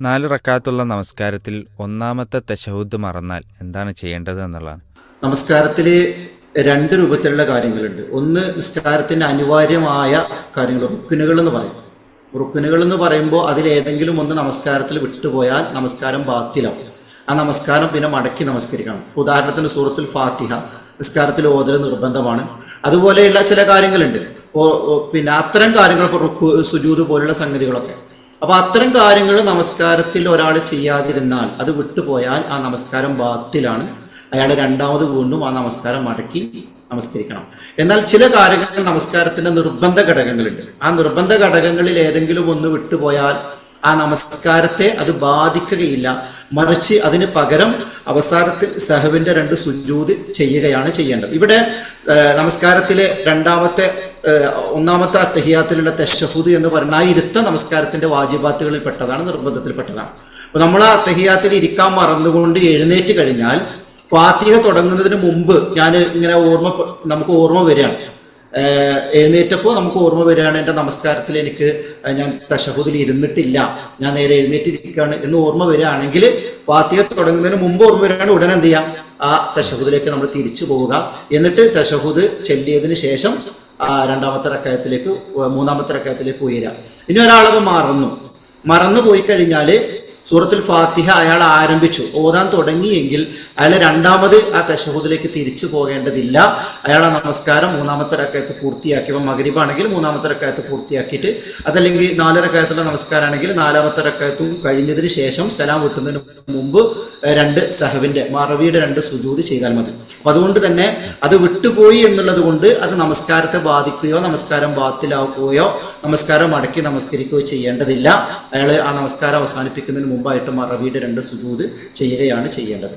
4 റക്അത്തുള്ള നമസ്കാരത്തിൽ ഒന്നാമത്തെ തശഹുദ് മറന്നാൽ എന്താണ് ചെയ്യേണ്ടത് എന്നുള്ളതാണ്. നമസ്കാരത്തിൽ രണ്ട് രൂപത്തിലുള്ള കാര്യങ്ങളുണ്ട്. ഒന്ന്, നിസ്കാരത്തിന് അനിവാര്യമായ കാര്യങ്ങൾ, റുക്കുനുകൾ എന്ന് പറയും. റുക്കുനുകൾ എന്ന് പറയുമ്പോൾ അതിലേതെങ്കിലും ഒന്ന് നമസ്കാരത്തിൽ വിട്ടുപോയാൽ നമസ്കാരം ബാത്തിലാവും. ആ നമസ്കാരം പിന്നെ മടക്കി നമസ്കരിക്കണം. ഉദാഹരണത്തിന് സൂറത്തുൽ ഫാത്തിഹ നിസ്കാരത്തിൽ ഓതൽ നിർബന്ധമാണ്. അതുപോലെയുള്ള ചില കാര്യങ്ങളുണ്ട്. പിന്നെ അത്തരം കാര്യങ്ങൾ, റുക്കു, സുജൂദ് പോലുള്ള സംഗതികളൊക്കെ. അപ്പോൾ അത്തരം കാര്യങ്ങൾ നമസ്കാരത്തിൽ ഒരാൾ ചെയ്യാതിരുന്നാൽ, അത് വിട്ടുപോയാൽ ആ നമസ്കാരം ബാത്തിലാണ്. അയാൾ രണ്ടാമത് വീണ്ടും ആ നമസ്കാരം മടക്കി നമസ്കരിക്കണം. എന്നാൽ ചില കാര്യങ്ങൾ നമസ്കാരത്തിന്റെ നിർബന്ധ ഘടകങ്ങളുണ്ട്. ആ നിർബന്ധ ഘടകങ്ങളിൽ ഏതെങ്കിലും ഒന്ന് വിട്ടുപോയാൽ ആ നമസ്കാരത്തെ അത് ബാധിക്കുകയില്ല. മറിച്ച് അതിന് പകരം അവസാനത്തിൽ സഹവിന്റെ 2 സുജൂദ് ചെയ്യുകയാണ് ചെയ്യേണ്ടത്. ഇവിടെ നമസ്കാരത്തിലെ ഒന്നാമത്തെ അത്തഹിയാത്തിലുള്ള തശഹുദ് എന്ന് പറഞ്ഞാൽ ആ ഇരുത്ത നമസ്കാരത്തിന്റെ വാജിബാത്തുകളിൽ പെട്ടതാണ്, നിർബന്ധത്തിൽപ്പെട്ടതാണ്. അപ്പൊ നമ്മൾ ആ അത്തഹിയാത്തിൽ ഇരിക്കാൻ മറന്നുകൊണ്ട് എഴുന്നേറ്റ് കഴിഞ്ഞാൽ ഫാത്തിഹ തുടങ്ങുന്നതിന് മുമ്പ് നമുക്ക് ഓർമ്മ വരികയാണ്, എഴുന്നേറ്റപ്പോൾ നമുക്ക് ഓർമ്മ വരികയാണ്, എൻ്റെ നമസ്കാരത്തിൽ ഞാൻ തശഹുദിൽ ഇരുന്നിട്ടില്ല, ഞാൻ നേരെ എഴുന്നേറ്റിരിക്കുകയാണ് എന്ന് ഓർമ്മ വരികയാണെങ്കിൽ ഫാത്തിഹ തുടങ്ങുന്നതിന് മുമ്പ് ഓർമ്മ വരികയാണ്, ഉടനെ എന്ത് ചെയ്യാം, ആ തശഹുദിലേക്ക് നമ്മൾ തിരിച്ചു പോവുക. എന്നിട്ട് തശഹുദ് ചെല്ലിയതിന് ശേഷം മൂന്നാമത്തെ റക്അത്തിലേക്ക് ഉയരുക. ഇനി ഒരാളത് മറന്നു പോയി കഴിഞ്ഞാൽ സൂറത്തുൽ ഫാത്തിഹ അയാൾ ആരംഭിച്ചു, ഓതാൻ തുടങ്ങിയെങ്കിൽ അയാൾ രണ്ടാമത് ആ തശഹുദിലേക്ക് തിരിച്ചു പോകേണ്ടതില്ല. അയാൾ ആ നമസ്കാരം മൂന്നാമത്തെ റക്അത്ത് പൂർത്തിയാക്കി, ഇപ്പം മഗ്രിബാണെങ്കിൽ മൂന്നാമത്തെ റക്അത്ത് പൂർത്തിയാക്കിയിട്ട്, അതല്ലെങ്കിൽ 4 റക്അത്തുള്ള നമസ്കാരമാണെങ്കിൽ 4ാമത്തെ റക്അത്തും കഴിഞ്ഞതിന് ശേഷം സലാം വിട്ടുന്നതിന് മുമ്പ് 2 സഹവിന്റെ മറവിയുടെ 2 സുജൂദ് ചെയ്താൽ മതി. അപ്പം അതുകൊണ്ട് തന്നെ അത് വിട്ടുപോയി എന്നുള്ളത് കൊണ്ട് അത് നമസ്കാരത്തെ ബാധിക്കുകയോ നമസ്കാരം ബാത്തിലാക്കുകയോ നമസ്കാരം മടക്കി നമസ്കരിക്കുകയോ ചെയ്യേണ്ടതില്ല. അയാൾ ആ നമസ്കാരം അവസാനിപ്പിക്കുന്നതിന് മുമ്പായിട്ട് മറവിയുടെ 2 സുജൂദ് ചെയ്യുകയാണ് ചെയ്യേണ്ടത്.